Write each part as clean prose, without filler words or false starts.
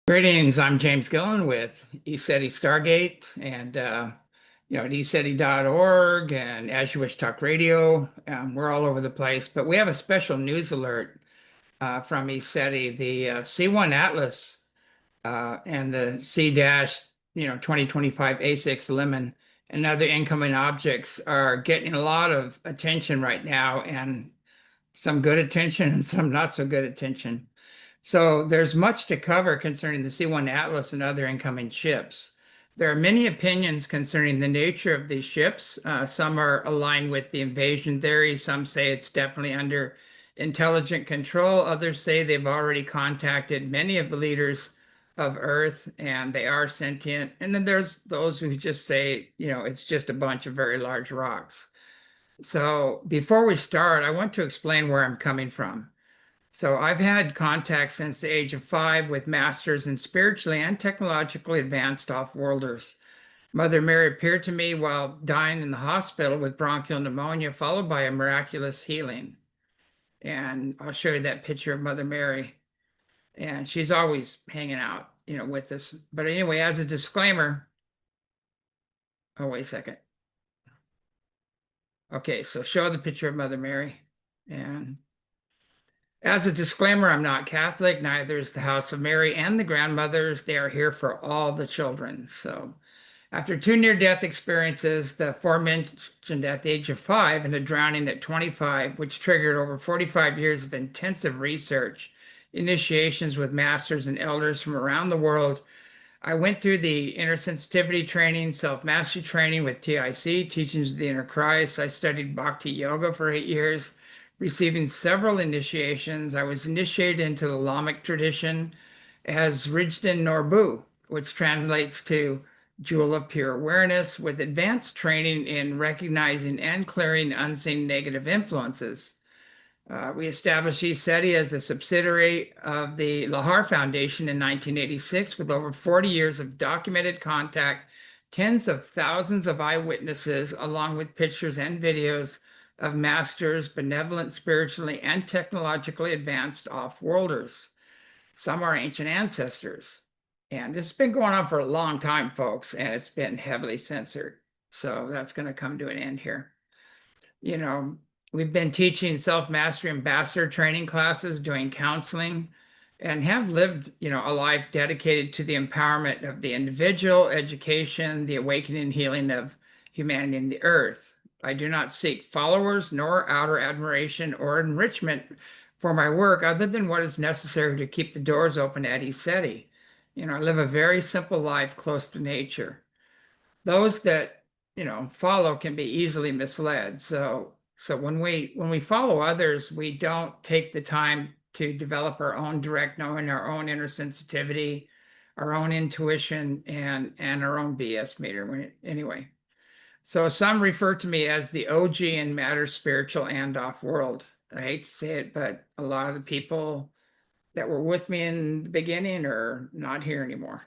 Greetings, I'm James Gillen with ECETI Stargate and at ECETI.org and As You Wish Talk Radio. We're all over the place, but we have a special news alert from ECETI. The C1 Atlas and the C-2025 A6 Lemmon and other incoming objects are getting a lot of attention right now, and some good attention and some not so good attention. So there's much to cover concerning the C1 Atlas and other incoming ships. There are many opinions concerning the nature of these ships. Some are aligned with the invasion theory. Some say it's definitely under intelligent control. Others say they've already contacted many of the leaders of Earth and they are sentient. And then there's those who just say, it's just a bunch of very large rocks. So before we start, I want to explain where I'm coming from. So I've had contact since the age of 5 with masters in spiritually and technologically advanced off-worlders. Mother Mary appeared to me while dying in the hospital with bronchial pneumonia, followed by a miraculous healing. And I'll show you that picture of Mother Mary. And she's always hanging out, with us. But anyway, as a disclaimer, oh, wait a second. Okay, so show the picture of Mother Mary. And as a disclaimer, I'm not Catholic, neither is the House of Mary and the grandmothers. They are here for all the children. So after 2 near-death experiences, the aforementioned at the age of 5 and a drowning at 25, which triggered over 45 years of intensive research, initiations with masters and elders from around the world, I went through the inner sensitivity training, self-mastery training with TIC, Teachings of the Inner Christ. I studied Bhakti Yoga for 8 years, receiving several initiations. I was initiated into the Lamic tradition as Rijden Norbu, which translates to Jewel of Pure Awareness, with advanced training in recognizing and clearing unseen negative influences. We established ECETI as a subsidiary of the Lahar Foundation in 1986 with over 40 years of documented contact, tens of thousands of eyewitnesses, along with pictures and videos of masters, benevolent, spiritually, and technologically advanced off-worlders. Some are ancient ancestors. And this has been going on for a long time, folks, and it's been heavily censored. So that's going to come to an end here. We've been teaching self-mastery ambassador training classes, doing counseling, and have lived, a life dedicated to the empowerment of the individual, education, the awakening and healing of humanity and the earth. I do not seek followers nor outer admiration or enrichment for my work other than what is necessary to keep the doors open at ECETI. I live a very simple life close to nature. Those that, follow can be easily misled. So when we follow others, we don't take the time to develop our own direct knowing, our own inner sensitivity, our own intuition, and our own BS meter. Anyway, so some refer to me as the OG in matter, spiritual and off-world. I hate to say it, but a lot of the people that were with me in the beginning are not here anymore.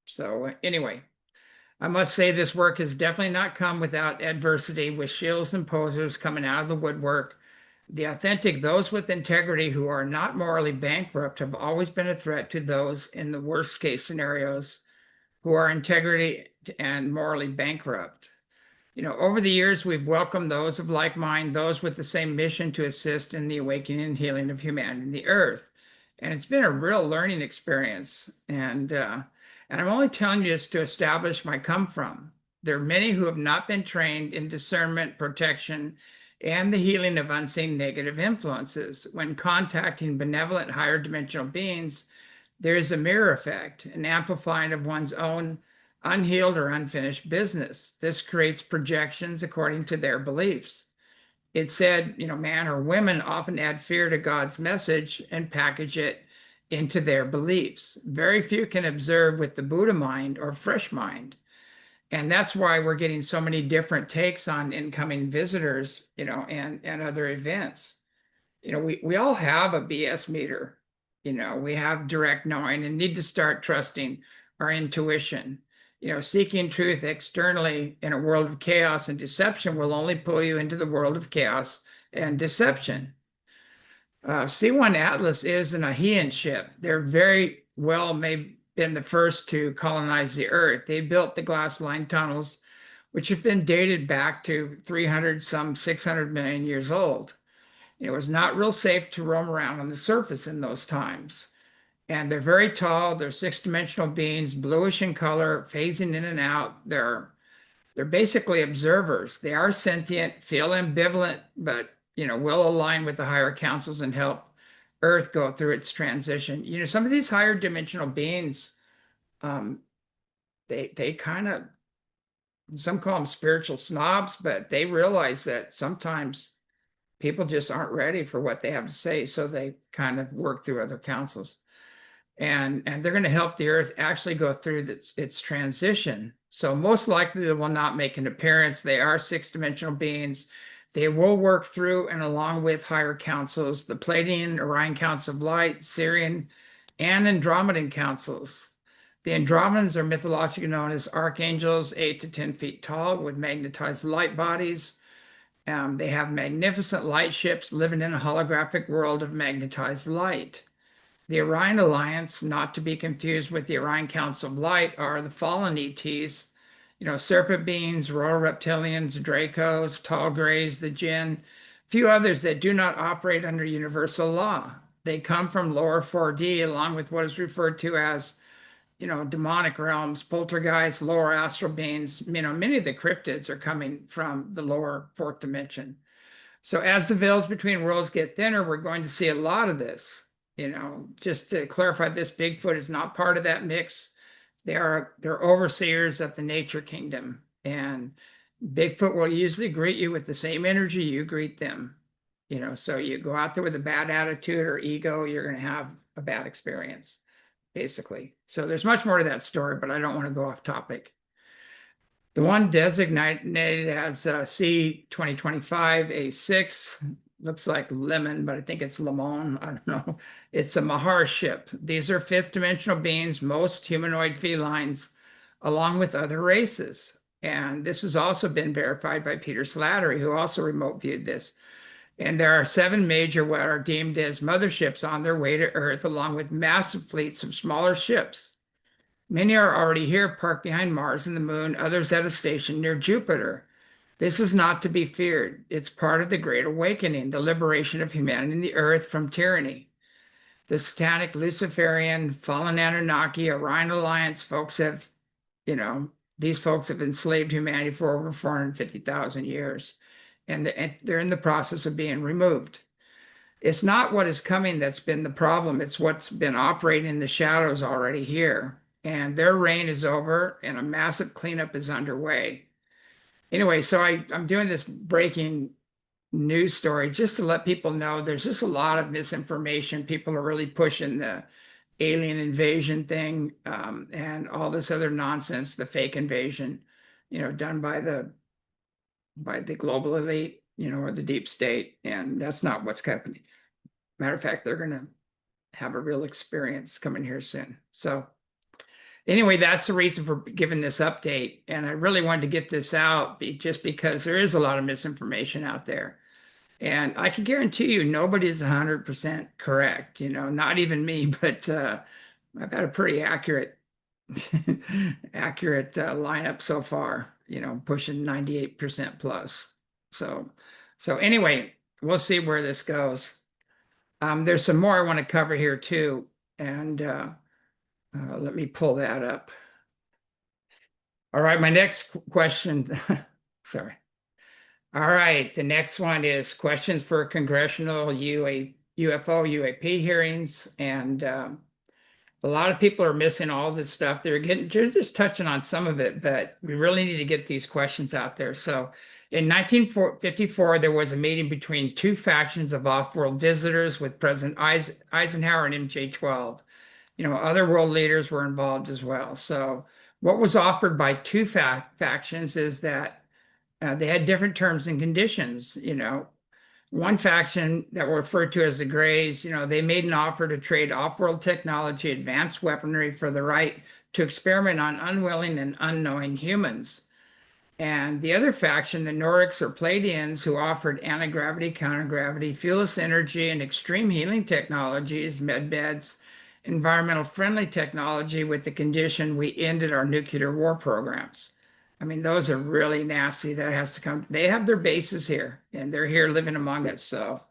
So anyway, I must say this work has definitely not come without adversity, with shills and posers coming out of the woodwork. The authentic, those with integrity who are not morally bankrupt, have always been a threat to those in the worst case scenarios who are integrity and morally bankrupt. Over the years, we've welcomed those of like mind, those with the same mission to assist in the awakening and healing of humanity and the earth. And it's been a real learning experience. And I'm only telling you this to establish my come from. There are many who have not been trained in discernment, protection, and the healing of unseen negative influences. When contacting benevolent higher dimensional beings, there is a mirror effect, an amplifying of one's own unhealed or unfinished business. This creates projections according to their beliefs. It said, man or women often add fear to God's message and package it into their beliefs. Very few can observe with the Buddha mind or fresh mind. And that's why we're getting so many different takes on incoming visitors, and other events. We all have a BS meter. We have direct knowing and need to start trusting our intuition. Seeking truth externally in a world of chaos and deception will only pull you into the world of chaos and deception. C1 Atlas is an Aegean ship. They're very well may been the first to colonize the Earth. They built the glass-lined tunnels, which have been dated back to 300, some 600 million years old. It was not real safe to roam around on the surface in those times. And they're very tall. They're six-dimensional beings, bluish in color, phasing in and out. They're basically observers. They are sentient, feel ambivalent, but will align with the higher councils and help Earth go through its transition. Some of these higher dimensional beings, um, they kind of, some call them spiritual snobs, but they realize that sometimes people just aren't ready for what they have to say, so they kind of work through other councils. And they're going to help the Earth actually go through its transition. So most likely they will not make an appearance. They are six-dimensional beings. They will work through and along with higher councils, the Pleiadian, Orion Council of Light, Sirian, and Andromedan councils. The Andromedans are mythologically known as archangels, 8 to 10 feet tall, with magnetized light bodies. They have magnificent light ships living in a holographic world of magnetized light. The Orion Alliance, not to be confused with the Orion Council of Light, are the fallen ETs, serpent beings, royal reptilians, Dracos, tall grays, the Jinn, a few others that do not operate under universal law. They come from lower 4D, along with what is referred to as, demonic realms, poltergeists, lower astral beings. Many of the cryptids are coming from the lower fourth dimension. So as the veils between worlds get thinner, we're going to see a lot of this. Just to clarify, this Bigfoot is not part of that mix. They're overseers of the nature kingdom, and Bigfoot will usually greet you with the same energy you greet them. So you go out there with a bad attitude or ego, you're going to have a bad experience, basically. So there's much more to that story, but I don't want to go off topic. The one designated as C2025A6 looks like Lemmon, but I think it's Lemmon. I don't know. It's a Mahar ship. These are fifth dimensional beings, most humanoid felines, along with other races. And this has also been verified by Peter Slattery, who also remote viewed this. And there are 7 major what are deemed as motherships on their way to Earth, along with massive fleets of smaller ships. Many are already here, parked behind Mars and the Moon, others at a station near Jupiter. This is not to be feared. It's part of the Great Awakening, the liberation of humanity and the Earth from tyranny. The Satanic, Luciferian, fallen Anunnaki, Orion Alliance folks have, these folks have enslaved humanity for over 450,000 years, and they're in the process of being removed. It's not what is coming that's been the problem. It's what's been operating in the shadows already here. And their reign is over and a massive cleanup is underway. Anyway, so I'm doing this breaking news story just to let people know there's just a lot of misinformation. People are really pushing the alien invasion thing and all this other nonsense, the fake invasion, done by the global elite, or the deep state. And that's not what's happening. Matter of fact, they're going to have a real experience coming here soon. So anyway, that's the reason for giving this update. And I really wanted to get this out just because there is a lot of misinformation out there. And I can guarantee you nobody is 100% correct, not even me, but I've had a pretty accurate lineup so far, pushing 98% plus. So anyway, we'll see where this goes. There's some more I want to cover here too. And let me pull that up. All right, my next question, sorry. All right, the next one is questions for congressional UFO, UAP hearings. And a lot of people are missing all this stuff. They're just touching on some of it, but we really need to get these questions out there. So in 1954, there was a meeting between 2 factions of off-world visitors with President Eisenhower and MJ-12. Other world leaders were involved as well. So what was offered by 2 factions is that they had different terms and conditions. One faction that were referred to as the Greys, they made an offer to trade off-world technology, advanced weaponry for the right to experiment on unwilling and unknowing humans. And the other faction, the Norics or Pleiadians, who offered anti-gravity, counter-gravity, fuelless energy, and extreme healing technologies, med beds, environmental friendly technology with the condition we ended our nuclear war programs. I mean, those are really nasty. That has to come. They have their bases here and they're here living among us. So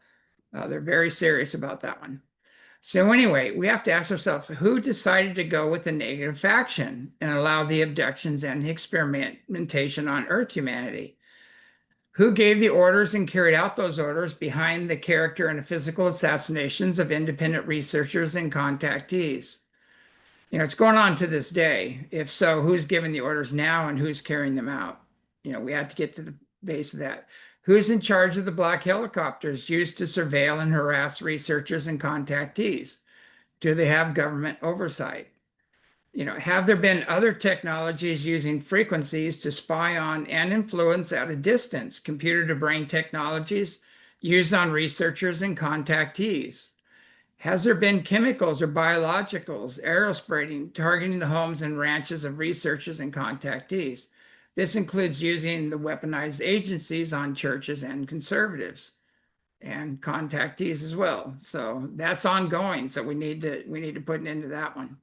they're very serious about that one. So anyway, we have to ask ourselves, who decided to go with the negative faction and allow the abductions and the experimentation on Earth humanity? Who gave the orders and carried out those orders behind the character and physical assassinations of independent researchers and contactees? You know, it's going on to this day. If so, who's giving the orders now and who's carrying them out? You know, we have to get to the base of that. Who's in charge of the black helicopters used to surveil and harass researchers and contactees? Do they have government oversight? You know, have there been other technologies using frequencies to spy on and influence at a distance, computer to brain technologies used on researchers and contactees? Has there been chemicals or biologicals, aerospraying, targeting the homes and ranches of researchers and contactees? This includes using the weaponized agencies on churches and conservatives and contactees as well. So that's ongoing. So we need to put an end to that one.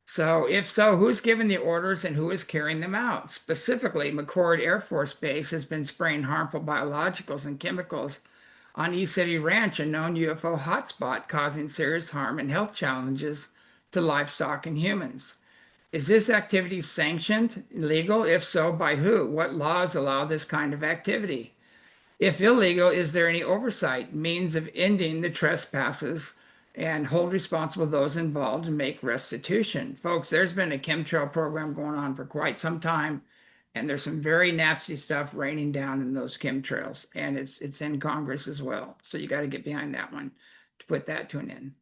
So if so, who's giving the orders and who is carrying them out? Specifically, McChord Air Force Base has been spraying harmful biologicals and chemicals on ECETI Ranch, a known UFO hotspot, causing serious harm and health challenges to livestock and humans. Is this activity sanctioned, legal? If so, by who? What laws allow this kind of activity? If illegal, is there any oversight, means of ending the trespasses and hold responsible those involved and make restitution? Folks, there's been a chemtrail program going on for quite some time, and there's some very nasty stuff raining down in those chemtrails, and it's in Congress as well. So you got to get behind that one to put that to an end.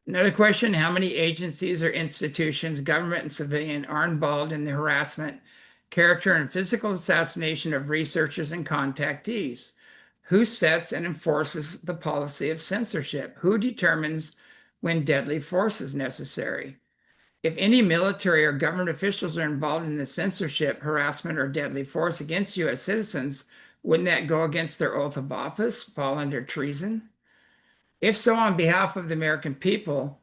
Another question, how many agencies or institutions, government and civilian, are involved in the harassment, character, and physical assassination of researchers and contactees? Who sets and enforces the policy of censorship? Who determines when deadly force is necessary? If any military or government officials are involved in the censorship, harassment, or deadly force against U.S. citizens, wouldn't that go against their oath of office, fall under treason? If so, on behalf of the American people,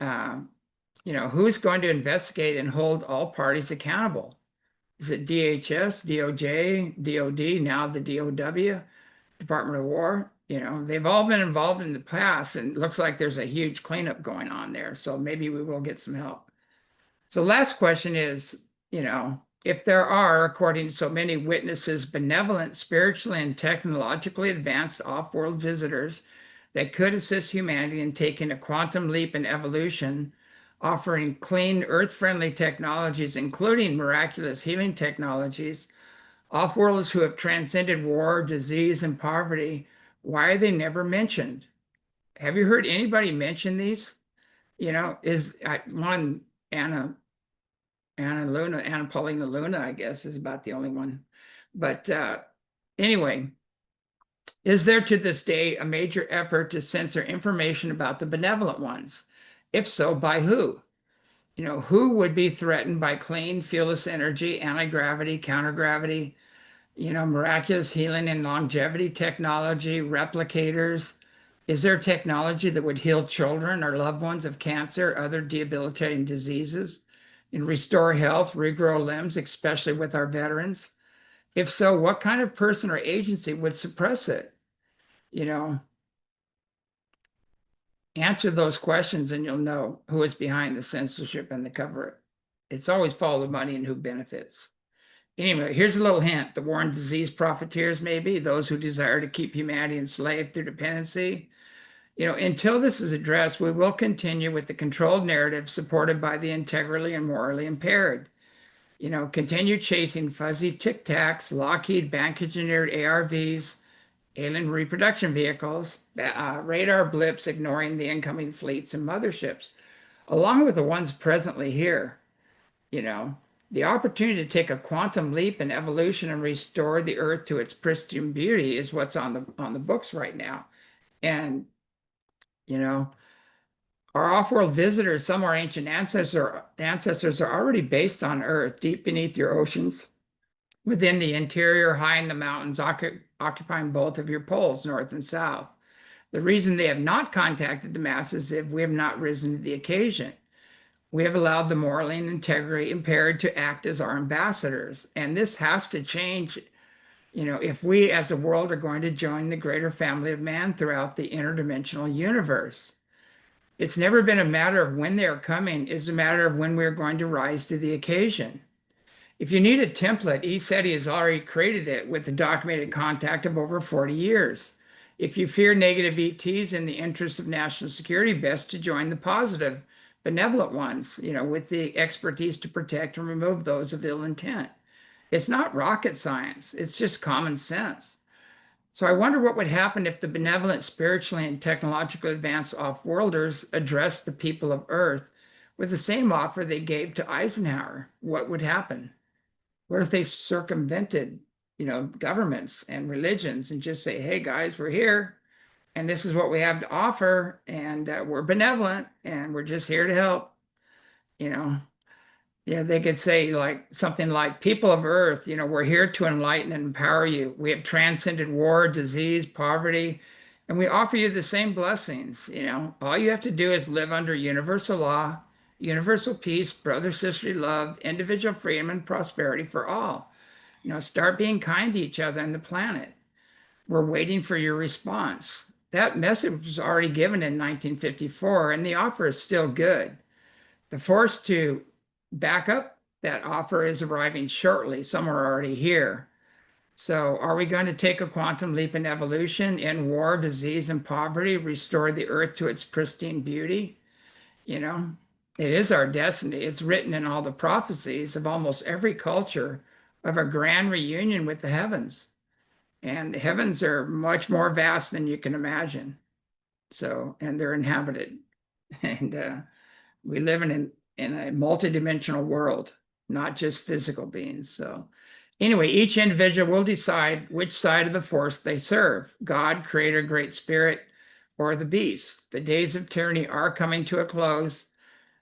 you know, who's going to investigate and hold all parties accountable? Is it DHS, DOJ, DOD, now the DOW, Department of War? You know, they've all been involved in the past, and it looks like there's a huge cleanup going on there. So maybe we will get some help. So last question is, you know, if there are, according to so many witnesses, benevolent, spiritually, and technologically advanced off-world visitors that could assist humanity in taking a quantum leap in evolution, offering clean, earth-friendly technologies, including miraculous healing technologies, off-worlders who have transcended war, disease, and poverty, why are they never mentioned? Have you heard anybody mention these? You know, is one Anna Paulina Luna, I guess, is about the only one. But anyway, is there to this day a major effort to censor information about the benevolent ones? If so, by who? You know, who would be threatened by clean, fuelless energy, anti-gravity, counter-gravity, you know, miraculous healing and longevity technology, replicators? Is there technology that would heal children or loved ones of cancer, other debilitating diseases, and restore health, regrow limbs, especially with our veterans? If so, what kind of person or agency would suppress it? You know, answer those questions and you'll know who is behind the censorship and the cover. It's always follow the money and who benefits. Anyway, here's a little hint. The war and disease profiteers, maybe, those who desire to keep humanity enslaved through dependency. You know, until this is addressed, we will continue with the controlled narrative supported by the integrally and morally impaired. You know, continue chasing fuzzy Tic Tacs, Lockheed bank-engineered ARVs, alien reproduction vehicles, radar blips ignoring the incoming fleets and motherships, along with the ones presently here. You know, the opportunity to take a quantum leap in evolution and restore the Earth to its pristine beauty is what's on the books right now. And, you know, our off-world visitors, some of our ancient ancestors are already based on Earth, deep beneath your oceans, within the interior, high in the mountains, occupying both of your poles, north and south. The reason they have not contacted the masses is we have not risen to the occasion. We have allowed the morally and integrity impaired to act as our ambassadors. And this has to change, if we as a world are going to join the greater family of man throughout the interdimensional universe. It's never been a matter of when they are coming, it's a matter of when we're going to rise to the occasion. If you need a template, ECETI has already created it with the documented contact of over 40 years. If you fear negative ETs in the interest of national security, best to join the positive, benevolent ones, with the expertise to protect and remove those of ill intent. It's not rocket science, it's just common sense. So I wonder what would happen if the benevolent, spiritually and technologically advanced off-worlders addressed the people of Earth with the same offer they gave to Eisenhower. What would happen? What if they circumvented, governments and religions and just say, hey guys, we're here and this is what we have to offer, and we're benevolent and we're just here to help, you know? Yeah, they could say like something like, people of Earth, we're here to enlighten and empower you. We have transcended war, disease, poverty, and we offer you the same blessings. All you have to do is live under universal law, universal peace, brother, sisterly love, individual freedom, and prosperity for all. Start being kind to each other and the planet. We're waiting for your response. That message was already given in 1954, and the offer is still good. The force to back up that offer is arriving shortly. Some are already here. So are we going to take a quantum leap in evolution, in war, disease, and poverty, restore the earth to its pristine beauty? It is our destiny. It's written in all the prophecies of almost every culture of a grand reunion with the heavens. And the heavens are much more vast than you can imagine. So, and they're inhabited. And we live in a multidimensional world, not just physical beings. So anyway, each individual will decide which side of the force they serve, God, Creator, Great Spirit, or the beast. The days of tyranny are coming to a close.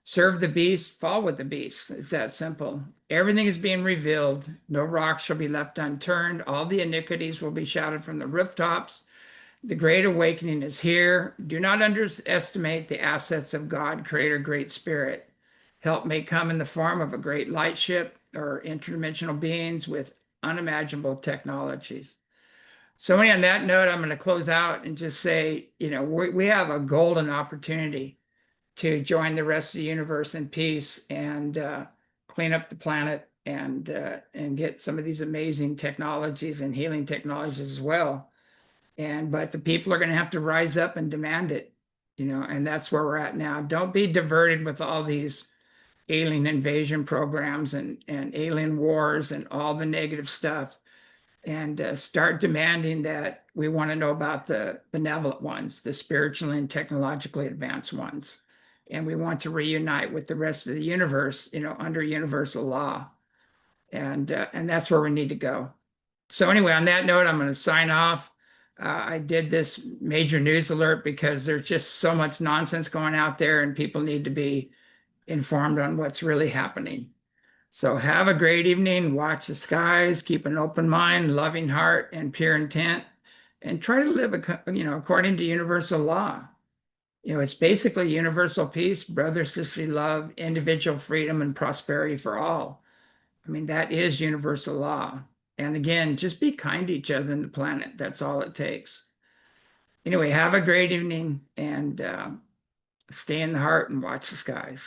Serve the beast, fall with the beast. It's that simple. Everything is being revealed. No rock shall be left unturned. All the iniquities will be shouted from the rooftops. The great awakening is here. Do not underestimate the assets of God, Creator, Great Spirit. Help may come in the form of a great light ship or interdimensional beings with unimaginable technologies. So on that note, I'm going to close out and just say, we have a golden opportunity to join the rest of the universe in peace and clean up the planet and get some of these amazing technologies and healing technologies as well. But the people are going to have to rise up and demand it, and that's where we're at now. Don't be diverted with all these alien invasion programs and alien wars and all the negative stuff, and start demanding that we want to know about the benevolent ones, the spiritually and technologically advanced ones. And we want to reunite with the rest of the universe, under universal law. And that's where we need to go. So anyway, on that note, I'm going to sign off. I did this major news alert because there's just so much nonsense going out there and people need to be informed on what's really happening. So have a great evening, watch the skies, keep an open mind, loving heart, and pure intent, and try to live, according to universal law. It's basically universal peace, brother, sisterly love, individual freedom, and prosperity for all. I mean, that is universal law. And again, just be kind to each other and the planet. That's all it takes. Anyway, have a great evening and stay in the heart and watch the skies.